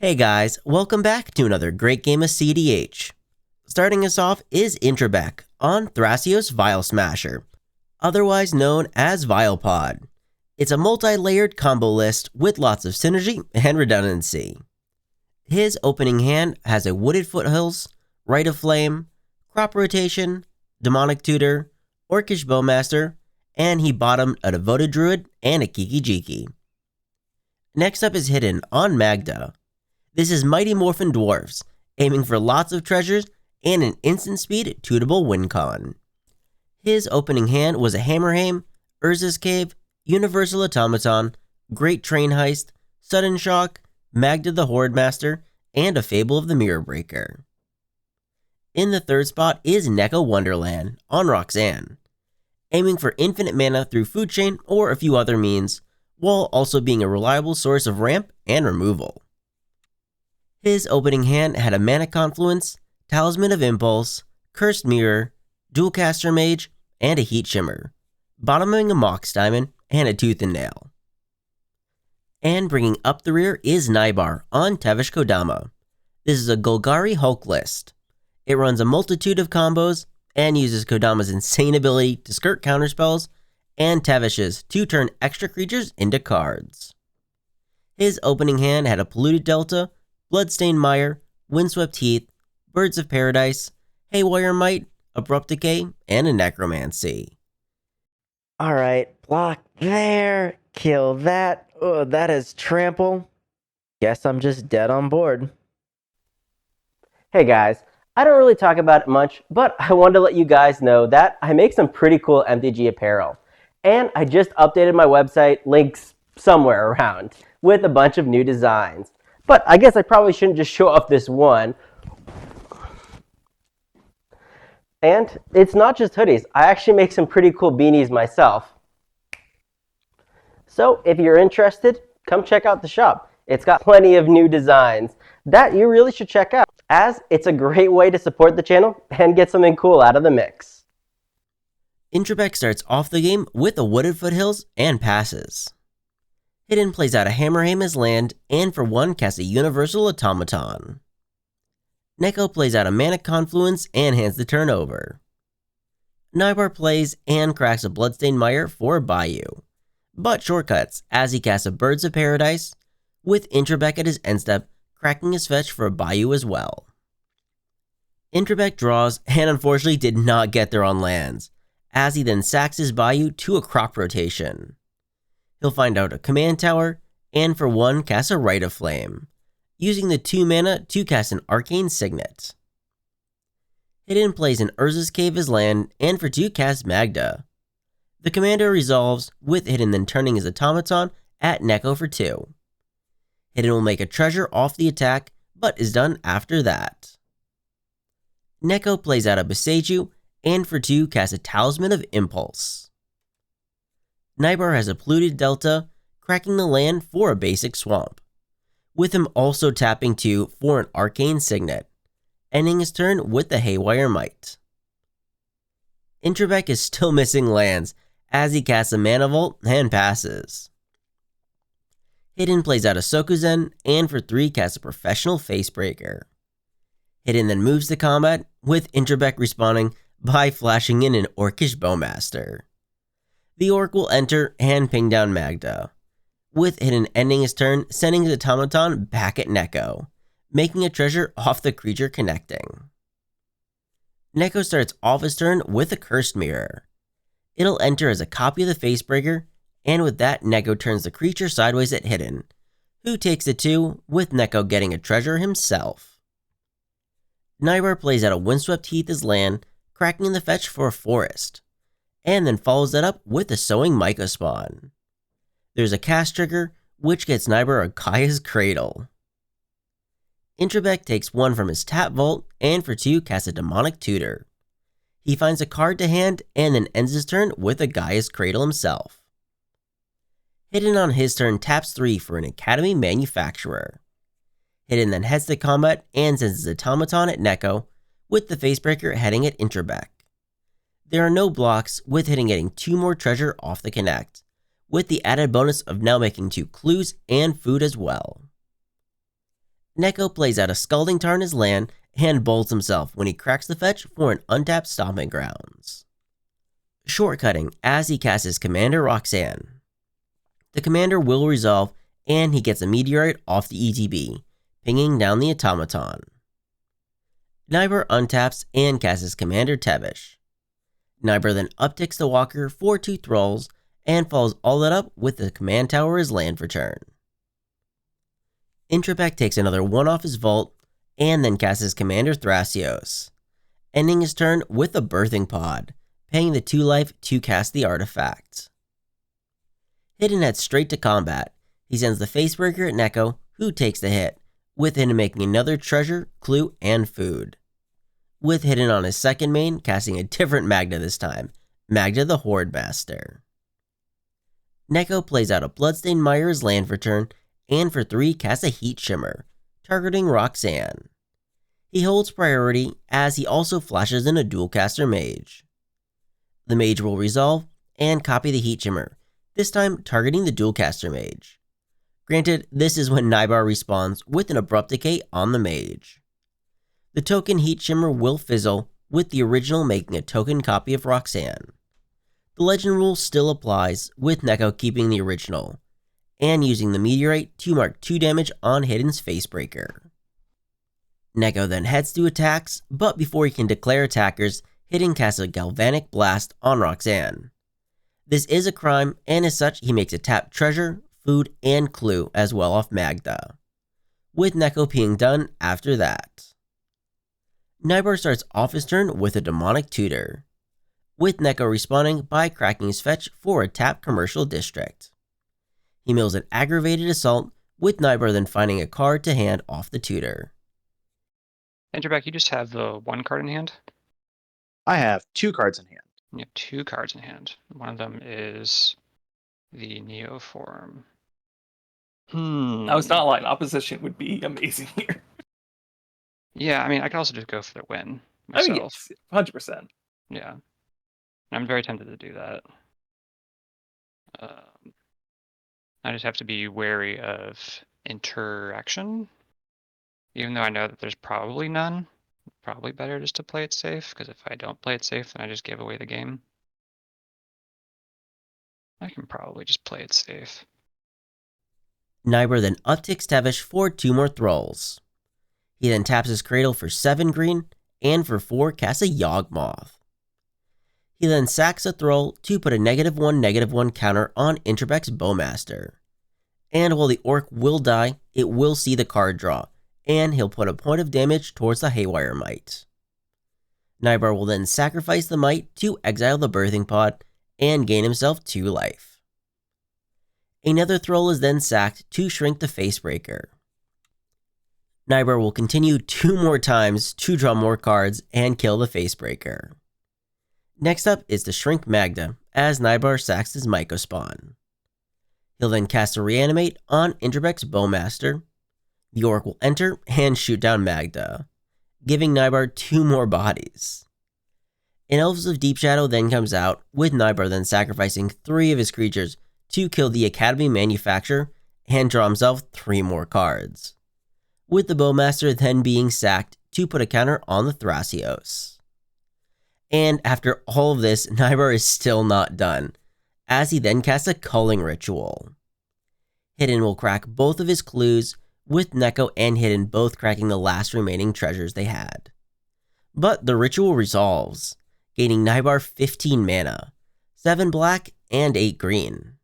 Hey guys, welcome back to another great game of CEDH. Starting us off is edhrec on Thrasios Vialsmasher, otherwise known as Vialpod. It's a multi-layered combo list with lots of synergy and redundancy. His opening hand has a Wooded Foothills, Rite of Flame, Crop Rotation, Demonic Tutor, Orcish Bowmaster, and he bottomed a Devoted Druid and a Kiki-Jiki. Next up is hidden on Magda. This is Mighty Morphin Dwarfs, aiming for lots of treasures and an instant speed tutable win con. His opening hand was a Hammerheim, Urza's Cave, Universal Automaton, Great Train Heist, Sudden Shock, Magda the Horde Master, and a Fable of the Mirror Breaker. In the third spot is Neko Wonderland on Roxanne, aiming for infinite mana through food chain or a few other means, while also being a reliable source of ramp and removal. His opening hand had a Mana Confluence, Talisman of Impulse, Cursed Mirror, Dualcaster Mage, and a Heat Shimmer, bottoming a Mox Diamond and a Tooth and Nail. And bringing up the rear is Nybar on Tevesh Kodama. This is a Golgari Hulk list. It runs a multitude of combos and uses Kodama's insane ability to skirt counterspells and Tevesh's to turn extra creatures into cards. His opening hand had a Polluted Delta, Bloodstained Mire, Windswept Heath, Birds of Paradise, Haywire Might, Abrupt Decay, and a Necromancy. Alright, block there, kill that. Oh, that is trample. Guess I'm just dead on board. Hey guys, I don't really talk about it much, but I wanted to let you guys know that I make some pretty cool MTG apparel. And I just updated my website, links somewhere around, with a bunch of new designs. But I guess I probably shouldn't just show off this one. And it's not just hoodies. I actually make some pretty cool beanies myself. So if you're interested, come check out the shop. It's got plenty of new designs that you really should check out, as it's a great way to support the channel and get something cool out of the mix. edhrec starts off the game with a Wooded Foothills and passes. Hidden plays out a Hammerheim as land, and for one casts a Universal Automaton. Neko plays out a Mana Confluence and hands the turn over. Nybar plays and cracks a Bloodstained Mire for a Bayou, but shortcuts as he casts a Birds of Paradise, with edhrec at his end step cracking his fetch for a Bayou as well. edhrec draws and unfortunately did not get there on lands, as he then sacks his Bayou to a Crop Rotation. He'll find out a Command Tower, and for one casts a Rite of Flame, using the 2 mana to cast an Arcane Signet. Hidden plays an Urza's Cave as land, and for 2 casts Magda. The commander resolves, with Hidden then turning his Automaton at Neko for 2. Hidden will make a treasure off the attack, but is done after that. Neko plays out a Boseiju, and for 2 casts a Talisman of Impulse. Nybar has a Polluted Delta, cracking the land for a basic swamp, with him also tapping 2 for an Arcane Signet, ending his turn with the Haywire Might. edhrec is still missing lands, as he casts a Mana Vault and passes. Hidden plays out a Sokuzen, and for 3 casts a Professional Facebreaker. Hidden then moves to combat, with edhrec responding by flashing in an Orcish Bowmaster. The Orc will enter and ping down Magda, with Hidden ending his turn, sending his Automaton back at Neko, making a treasure off the creature connecting. Neko starts off his turn with a Cursed Mirror. It'll enter as a copy of the Facebreaker, and with that, Neko turns the creature sideways at Hidden, who takes the 2, with Neko getting a treasure himself. Nybar plays out a Windswept Heath as land, cracking in the fetch for a forest, and then follows that up with a Sowing Myco spawn. There's a cast trigger, which gets Nybar a Gaea's Cradle. edhrec takes 1 from his tap vault, and for 2 casts a Demonic Tutor. He finds a card to hand, and then ends his turn with a Gaea's Cradle himself. Hidden on his turn taps 3 for an Academy Manufacturer. Hidden then heads to combat and sends his Automaton at Neko, with the Facebreaker heading at edhrec. There are no blocks, with Hidden getting 2 more treasure off the connect, with the added bonus of now making 2 clues and food as well. Neko plays out a Scalding Tar in his land and bolts himself when he cracks the fetch for an untapped Stomping Grounds. Shortcutting as he casts his commander Roxanne. The commander will resolve and he gets a meteorite off the ETB, pinging down the automaton. Nyber untaps and casts his commander Tevesh. Nyber then upticks the walker for 2 thralls and follows all that up with the command tower as land for turn. Intrabek takes another 1 off his vault and then casts his commander Thrasios, ending his turn with a birthing pod, paying the 2 life to cast the artifact. Hidden heads straight to combat. He sends the Facebreaker at Neko, who takes the hit, with Hidden making another treasure, clue, and food. With Hidden on his second main, casting a different Magda this time, Magda the Horde Master. Neko plays out a Bloodstained Mire as land for turn, and for 3 casts a Heat Shimmer, targeting Roxanne. He holds priority as he also flashes in a Dualcaster Mage. The Mage will resolve and copy the Heat Shimmer, this time targeting the Dualcaster Mage. Granted, this is when Nybar responds with an Abrupt Decay on the Mage. The token Heat Shimmer will fizzle, with the original making a token copy of Roxanne. The legend rule still applies, with Neko keeping the original, and using the meteorite to mark 2 damage on Hidden's Facebreaker. Neko then heads to attacks, but before he can declare attackers, Hidden casts a Galvanic Blast on Roxanne. This is a crime, and as such, he makes a tap treasure, food, and clue as well off Magda, with Neko being done after that. Nybar starts off his turn with a Demonic Tutor, with Neko responding by cracking his fetch for a tap commercial district. He mills an Aggravated Assault, with Nybar then finding a card to hand off the tutor. Enterback, you just have the 1 card in hand? I have 2 cards in hand. You have 2 cards in hand. One of them is the Neoform. I was not lying. Opposition would be amazing here. Yeah, I mean, I could also just go for the win myself. I mean, yes, 100%. Yeah. I'm very tempted to do that. I just have to be wary of interaction. Even though I know that there's probably none. Probably better just to play it safe, because if I don't play it safe, then I just give away the game. I can probably just play it safe. Nyber then upticks Tevesh for 2 more thralls. He then taps his Cradle for 7 green, and for 4 casts a Yawgmoth. He then sacks a thrall to put a -1/-1 counter on Intrabek's Bowmaster. And while the Orc will die, it will see the card draw, and he'll put a point of damage towards the Haywire Mite. Nybar will then sacrifice the Mite to exile the Birthing Pod and gain himself 2 life. Another Thrall is then sacked to shrink the Facebreaker. Nybar will continue 2 more times to draw more cards and kill the Facebreaker. Next up is to shrink Magda, as Nybar sacks his Mycospawn. He'll then cast a Reanimate on Intrabek's Bowmaster. The Orc will enter and shoot down Magda, giving Nybar 2 more bodies. An Elves of Deep Shadow then comes out, with Nybar then sacrificing 3 of his creatures to kill the Academy Manufacturer and draw himself 3 more cards, with the Bowmaster then being sacked to put a counter on the Thrasios. And after all of this, Nybar is still not done, as he then casts a Culling Ritual. Hidden will crack both of his clues, with Neko and Hidden both cracking the last remaining treasures they had. But the ritual resolves, gaining Nybar 15 mana, 7 black and 8 green.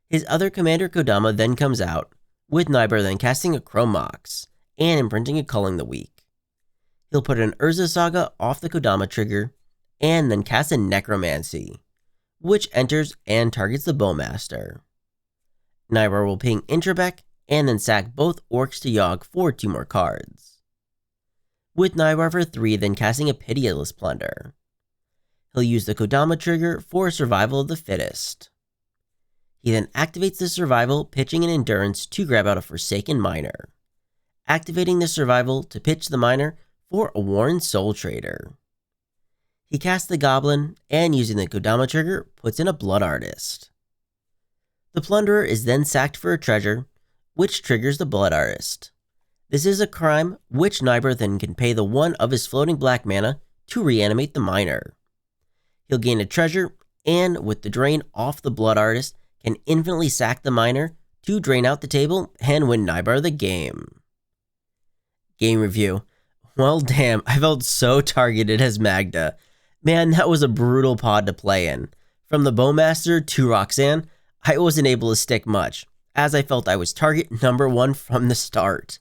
His other commander Kodama then comes out, with Nybar then casting a Chrome Mox and imprinting a Culling the Weak. He'll put an Urza Saga off the Kodama trigger, and then cast a Necromancy, which enters and targets the Bowmaster. Nybar will ping Intrabek, and then sack both Orcs to Yogg for 2 more cards, with Nybar for 3 then casting a Pitiless Plunder. He'll use the Kodama trigger for Survival of the Fittest. He then activates the Survival, pitching an Endurance to grab out a Forsaken Miner, activating the Survival to pitch the Miner for a Warren Soul Trader. He casts the Goblin, and using the Kodama trigger, puts in a Blood Artist. The Plunderer is then sacked for a treasure, which triggers the Blood Artist. This is a crime which Nyber then can pay the one of his floating black mana to reanimate the miner. He'll gain a treasure, and with the drain off the Blood Artist, can infinitely sack the miner to drain out the table and win Nyber the game. Game review. Well damn, I felt so targeted as Magda. Man, that was a brutal pod to play in. From the Bowmaster to Roxanne, I wasn't able to stick much, as I felt I was target number 1 from the start.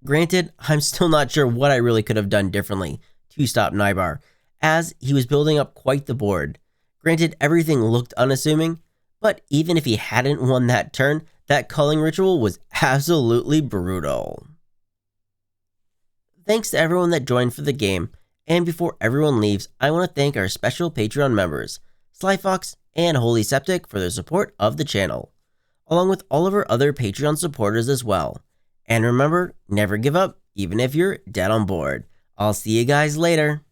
Granted, I'm still not sure what I really could have done differently to stop Nyber, as he was building up quite the board. Granted, everything looked unassuming, but even if he hadn't won that turn, that culling ritual was absolutely brutal. Thanks to everyone that joined for the game, and before everyone leaves, I want to thank our special Patreon members, Slyfox and Holy Septic, for their support of the channel, along with all of our other Patreon supporters as well. And remember, never give up, even if you're dead on board. I'll see you guys later.